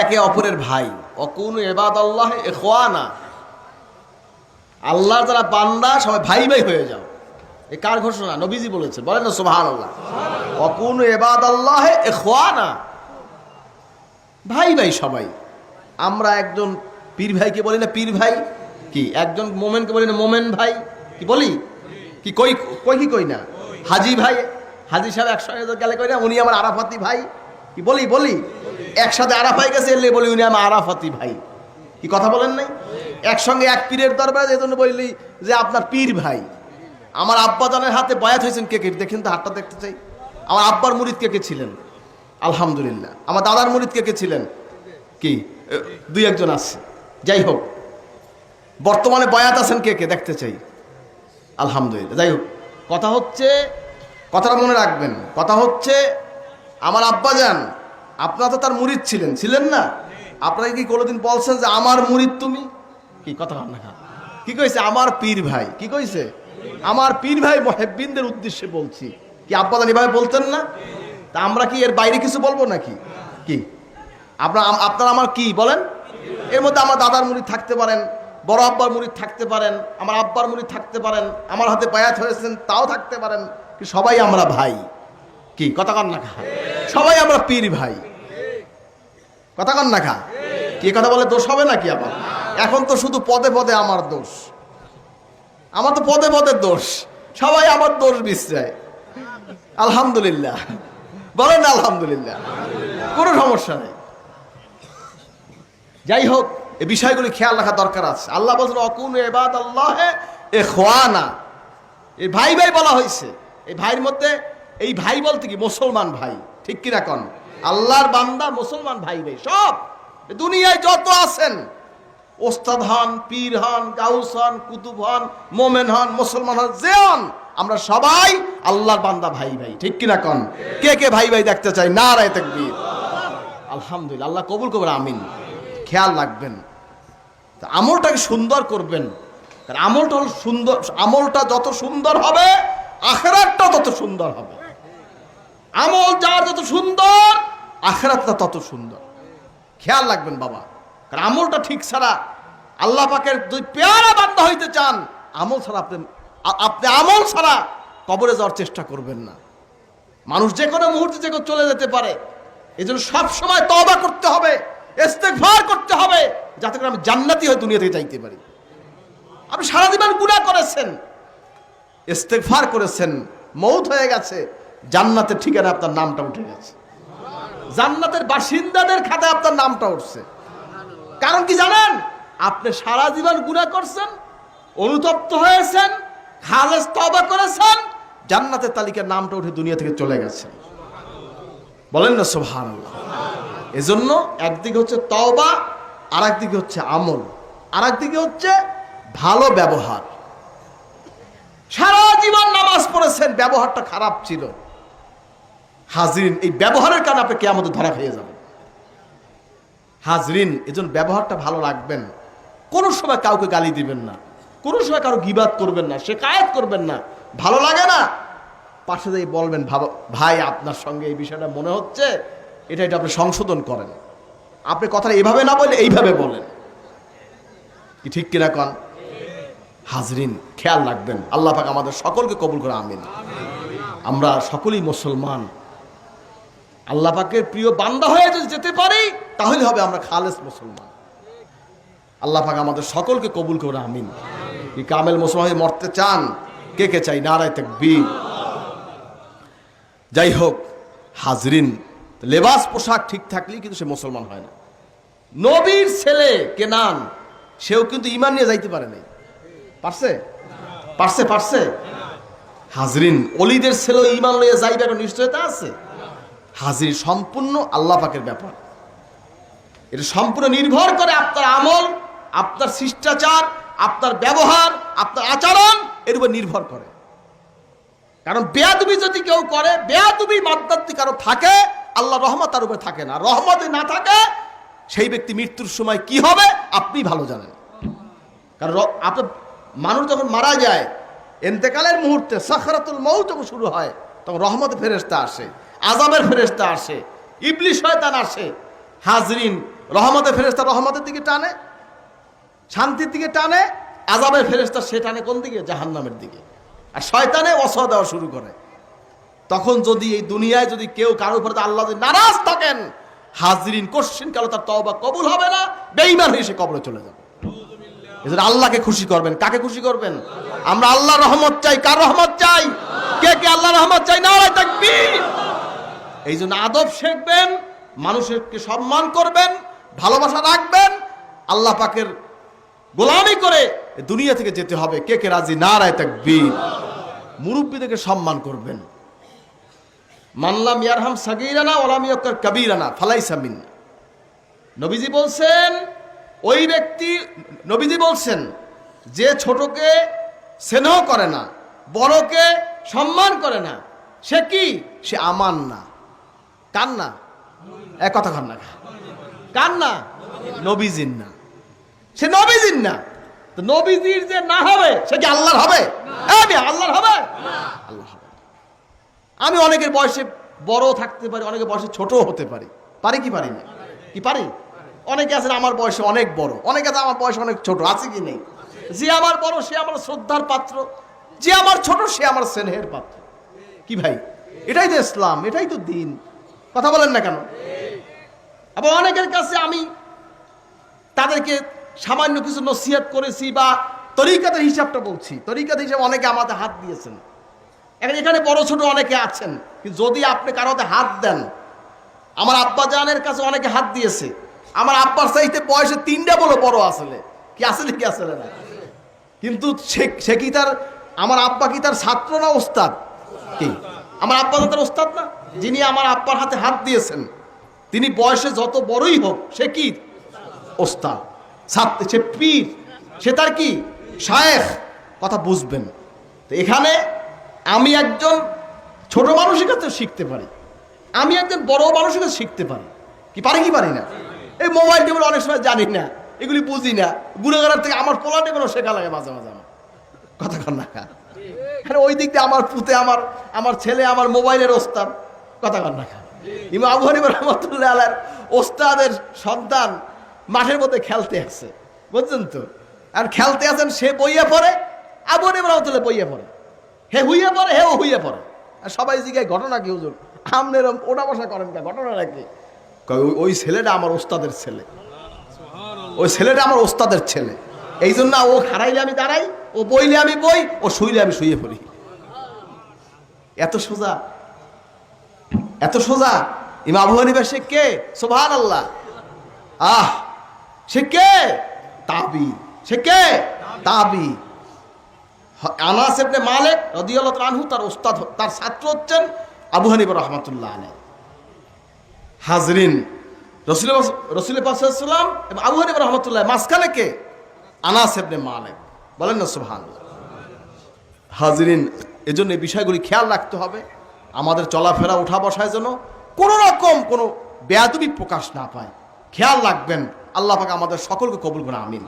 একে অপরের ভাই। অকুনু ইবাদাল্লাহ ইখওয়ানা, আল্লাহর যারা বান্দা সবাই ভাই ভাই হয়ে যাও। এ কার ঘোষণা? নবীজি বলেছেন, বলেন না সুবহানাল্লাহ। অকুনু ইবাদাল্লাহ ইখওয়ানা, ভাই ভাই সবাই। আমরা একজন পীর ভাইকে বলি না পীর ভাই, কি একজন মোমেনকে বলি না মোমেন ভাই, কি বলি? কি কই কই কি কই না? হাজি ভাই, হাজি সাহেব একসঙ্গে গেলে কই না উনি আমার আরাফাতি ভাই, কি বলি? বলি। একসাথে আরাফাই গেছে এলে বলি উনি আমার আরাফাতি ভাই, কি কথা বলেন নাই? একসঙ্গে এক পীরের দরবারে এই জন্য বললি যে আপনার পীর ভাই। আমার আব্বাজানের হাতে বয়াত হয়েছেন কে কে? দেখেন তো, হাতটা দেখতে চাই। আমার আব্বার মুরিদ কে কে ছিলেন? আলহামদুলিল্লাহ। আমার দাদার মুরিদ কে কে ছিলেন? কি দুই একজন আছে। যাই হোক, বর্তমানে বয়াত আছেন কে কে? দেখতে চাই। আলহামদুলিল্লাহ। যাই হোক, কথা হচ্ছে, কথাটা মনে রাখবেন, কথা হচ্ছে আমার আব্বাজান আপনারা তো তার মুরিদ ছিলেন, ছিলেন না? আপনাকে কি কোনোদিন বলছেন যে আমার মুরিদ তুমি? কি কথা না, কি কইছে? আমার পীর ভাই। কি কইছে? আমার পীর ভাই। মুহিব্বিনদের উদ্দেশ্যে বলছি। কি আব্বাজান এভাবে বলতেন না? তা আমরা কি এর বাইরে কিছু বলবো নাকি? কি আপনারা আমার কি বলেন? এর মধ্যে আমার দাদার মুরিদ থাকতে পারেন, বড় আব্বার মুরিদ থাকতে পারেন, আমার আব্বার মুরিদ থাকতে পারেন, আমার হাতে বায়াত হয়েছেন তাও থাকতে পারেন। কি সবাই আমরা ভাই? কি কথা কন না খা? সবাই আমরা পীর ভাই। কথা কন না খা? কি কথা বলে দোষ হবে নাকি আবার? এখন তো শুধু পদে পদে আমার দোষ, আমার তো পদে পদে দোষ, সবাই আমার দোষ বিশ্রায়। আলহামদুলিল্লাহ বলেন না আলহামদুলিল্লাহ, কোনো সমস্যা নেই। যাই হোক, এই বিষয়গুলি খেয়াল রাখা দরকার আছে। আল্লাহ বলছেন অকুনু ইবাদাল্লাহি ইখওয়ানা, এই ভাই ভাই বলা হয়েছে। এই ভাইয়ের মধ্যে এই ভাই বলতে কি মুসলমান ভাই, ঠিক কিনা কন? আল্লাহর বান্দা মুসলমান ভাই ভাই সব দুনিয়ায় যত আছেন, ওস্তাদ হন, পীর হন, গাউস হন, কুতুব হন, মোমেন হন, মুসলমান হন, যে হন, আমরা সবাই আল্লাহর বান্দা ভাই ভাই, ঠিক কিনা কন? কে কে ভাই ভাই দেখতে চাই? নারায়ে তাকবীর। আলহামদুলিল্লাহ, আল্লাহ কবুল করবেন, আমিন। খেয়াল রাখবেন, আমলটাকে সুন্দর করবেন। আমলটা হল সুন্দর, আমলটা যত সুন্দর হবে আখিরাতটা তত সুন্দর হবে। আমল যার যত সুন্দর আখিরাতটা তত সুন্দর। খেয়াল রাখবেন বাবা, কারণ আমলটা ঠিক ছাড়া, আল্লাহ পাকের দুই পেয়ারা বান্দা হইতে চান, আমল ছাড়া আপনি আমল ছাড়া কবরে যাওয়ার চেষ্টা করবেন না। মানুষ যে কোনো মুহূর্তে যে চলে যেতে পারে, এই জন্য সবসময় তওবা করতে হবে, ইস্তেগফার করতে হবে, যাতে করে আমি জান্নাতি হয়ে দুনিয়া থেকে যাইতে পারি। আপনি সারা জীবন গুনাহ করেছেন, ইস্তেগফার করেছেন, মৌত হয়ে গেছে, জান্নাতের ঠিকানা আপনার নামটা উঠে গেছে, জান্নাতের বাসিন্দাদের খাতায় আপনার নামটা উঠছে। কারণ কি জানেন? আপনি সারা জীবন গুনাহ করছেন, অনুতপ্ত হয়েছেন, খালেস তওবা করেছেন, জান্নাতের তালিকার নামটা উঠে দুনিয়া থেকে চলে গেছে। বলেন না সুবহানাল্লাহ। এজন্য একদিকে হচ্ছে তওবা, আর একদিকে হচ্ছে আমল, আর একদিকে হচ্ছে ভালো ব্যবহার। সারা জীবন নামাজ পড়েছেন, ব্যবহারটা খারাপ ছিল, হাজরিন এই ব্যবহারের কারণে আপনি কিয়ামতে ধরা খেয়ে যাবেন। হাজরিন, এজন্য ব্যবহারটা ভালো রাখবেন। কোনো সময় কাউকে গালি দিবেন না, কোনো সময় কারো গীবাত করবেন না, শিকায়েত করবেন না। ভালো লাগে না, পাশে দিয়ে বলবেন ভাই আপনার সঙ্গে এই বিষয়টা মনে হচ্ছে, এটা আপনি সংশোধন করেন। আপনি কথাটা এভাবে না বলে এইভাবে বলেন, কি ঠিক কিনা কন? হাজরিন, খেয়াল রাখবেন। আল্লাহ পাক আমাদের সকলকে কবুল করে, আমিন। আমরা সকলেই মুসলমান, আল্লাহ পাকের প্রিয় বান্দা হয়ে যদি যেতে পারি, তাহলে হবে আমরা খালেস মুসলমান। আল্লাহ পাক আমাদের সকলকে কবুল করে, আমিন। কি কামেল মুসলমান হয়ে মরতে চান? কে কে চাই? নারায়ে তাকবীর। যাই হোক হাজরিন, লেবাস পোশাক ঠিক থাকলেই কিন্তু সে মুসলমান হয় না। নবীর ছেলে কেনান, সেও কিন্তু ঈমান নিয়ে যাইতে পারে নাই। পারছে? পারছে? পারছে? হাজরিন, অলিদের ছেলে ঈমান লইয়া যাইবে কোনো নিশ্চয়তা আছে? হাজির সম্পূর্ণ আল্লাহ পাকের ব্যাপার। এটা সম্পূর্ণ নির্ভর করে আপনার আমল, আপনার শিষ্টাচার, আপনার ব্যবহার, আপনার আচরণ, এর উপর নির্ভর করে। কারণ বেয়াদবি যদি কেউ করে, বেয়াদবি মাদ্দাতি কারো থাকে, আল্লাহ রহমত তার উপরে থাকে না। রহমত না থাকে, সেই ব্যক্তি মৃত্যুর সময় কি হবে আপনি ভালো জানেন। কারণ আপনার মানুষ যখন মারা যায়, ইন্তেকালের মুহূর্তে সাখরাতুল মউত যখন শুরু হয়, তখন রহমতের ফেরেশতা আসে, আযাবের ফেরেশতা আসে, ইবলিস শয়তান আসে, হাজরিন, রহমতের ফেরেশতা রহমতের দিকে টানে, শান্তির দিকে টানে, আযাবের ফেরেশতা সে টানে কোন দিকে? জাহান্নামের দিকে। আর শয়তানে ওয়াসওয়াসা দেওয়া শুরু করে। তখন যদি এই দুনিয়ায় যদি কেউ কারোর উপর আল্লাহ যদি নারাজ থাকেন, হাজরিন কোশ্চিন কালো তার তওবা কবুল হবে না, বেঈমান হয়ে সে কবরে চলে যাবে। এজন্য আল্লাহকে খুশি করবেন। কাকে খুশি করবেন? আমরা আল্লাহর রহমত চাই। কার রহমত চাই? কে কে আল্লাহর রহমত চাই? নারায়ে তাকবীর। এই জন্য আদব শিখবেন, মানুষকে সম্মান করবেন, ভালোবাসা রাখবেন, আল্লাহ পাকের গোলামি করে দুনিয়া থেকে যেতে হবে। কে কে রাজি? নারায়ে তাকবীর। মুরব্বীদেরকে সম্মান করবেন। মানলাম ইয়ারহাম সাগীরানা ওয়ালাম ইয়াকুর কাবীরানা ফালাইসা মিন্না। নবীজি বলছেন, ওই ব্যক্তি, নবীজি বলছেন, যে ছোটকে স্নেহ করে না, বড়কে সম্মান করে না, সে কি? সে আমার না। কার না? এক কথা কার না? কার না? নবীজির না। সে নবীজির না। তো নবীজির যে না হবে, সে কি আল্লাহর হবে? আল্লাহর হবে? আল্লাহ হবে। আমি অনেকের বয়সে বড় থাকতে পারি, অনেকের বয়সে ছোট হতে পারি। পারি কি পারি না? কি পারি? অনেকে আছেন আমার বয়সে অনেক বড়, অনেকে আছে আমার বয়সে অনেক ছোট। আছে কি নেই? যে আমার বড় সে আমার শ্রদ্ধার পাত্র, যে আমার ছোট সে আমার স্নেহের পাত্র। কি ভাই? এটাই তো ইসলাম, এটাই তো দিন। কথা বলেন না কেন? আবার অনেকের কাছে আমি তাদেরকে সামান্য কিছু নসিহত করেছি বা তরিকাতের হিসাবটা বলছি। তরিকাতের হিসাবে অনেকে আমাদের হাত দিয়েছেন। এখানে বড় ছোট অনেকে আছেন, কিন্তু যদি আপনি কারোতে হাত দেন, আমার আব্বা জানের কাছে অনেকে হাত দিয়েছে। আমার আব্বার চাইতে বয়সে 3টা বড় আসলে কি আসলে কি আসলে না, কিন্তু সে কি তার, আমার আব্বা কি তার ছাত্র না ওস্তাদ? কি আমার আব্বা তার ওস্তাদ না? যিনি আমার আব্বার হাতে হাত দিয়েছেন তিনি বয়সে যত বড়ই হোক সে কি? ওস্তাদ, ছাত্র, সে পীর, সে তার কি? শায়েখ। কথা বুঝবেন। তো এখানে আমি একজন ছোট মানুষের কাছে শিখতে পারি, আমি একজন বড় মানুষের কাছে শিখতে পারি। কি পারি কি পারি না? এই মোবাইল টেবিল অনেক সময় জানি না, এগুলি বুঝি না। গুণাগার থেকে আমার পোলা টেবিলও শেখা লাগে মাঝে মাঝে আমার। কথা কর না? ওই দিক দিয়ে আমার পুতে, আমার ছেলে আমার মোবাইলের ওস্তাদ। কথা কর না? ইমাম আবু হানিফা রাহমাতুল্লাহ আলাইহির ওস্তাদের সন্তান মাঠের মধ্যে খেলতে আছে, বুঝছেন তো? আর খেলতে আছেন, সে বইয়া পড়ে, আবু হানিফা রাহমাতুল্লাহ বইয়া পড়ে, হে হুইয়া পড়ে, হেও হুইয়া পড়ে। আর সবাই জিজ্ঞাসা, ঘটনা কি হুজুর? আমনের ওটা বসা করেন কে? ঘটনাটা কি? ওই ছেলেটা আমার ওস্তাদের ছেলে, ওই ছেলেটা আমার ওস্তাদের ছেলে। এই জন্য ও খারাইলে আমি দাঁড়াই, ও বইলে আমি বই, ও শুইলে আমি শুয়ে পড়ি। এত সোজা, এত সোজা। ইমাম আবু হানিফা সে কে? সুবহানাল্লাহ। সে কে? তাবি। সে কে? তাবি। আনাস ইবনে মালিক রাদিয়াল্লাহু আনহু তার ওস্তাদ, তার ছাত্র হচ্ছেন আবু হানিফা রাহমাতুল্লাহ আলাইহি। হাজরিন, রাসূল পাক সাল্লাল্লাহু আলাইহি ওয়াসাল্লাম এবং আবু হানিফা রাহমাতুল্লাহ, মাঝখানে কে? আনাস ইবনে মালিক। বলেন না সুবহানাল্লাহ। হাজরিন, এজন্য এই বিষয়গুলি খেয়াল রাখতে হবে। আমাদের চলাফেরা উঠা বসায় যেন কোনো রকম কোনো বেয়াদবি প্রকাশ না পায়, খেয়াল রাখবেন। আল্লাহ পাক আমাদের সকলকে কবুল করে, আমিন।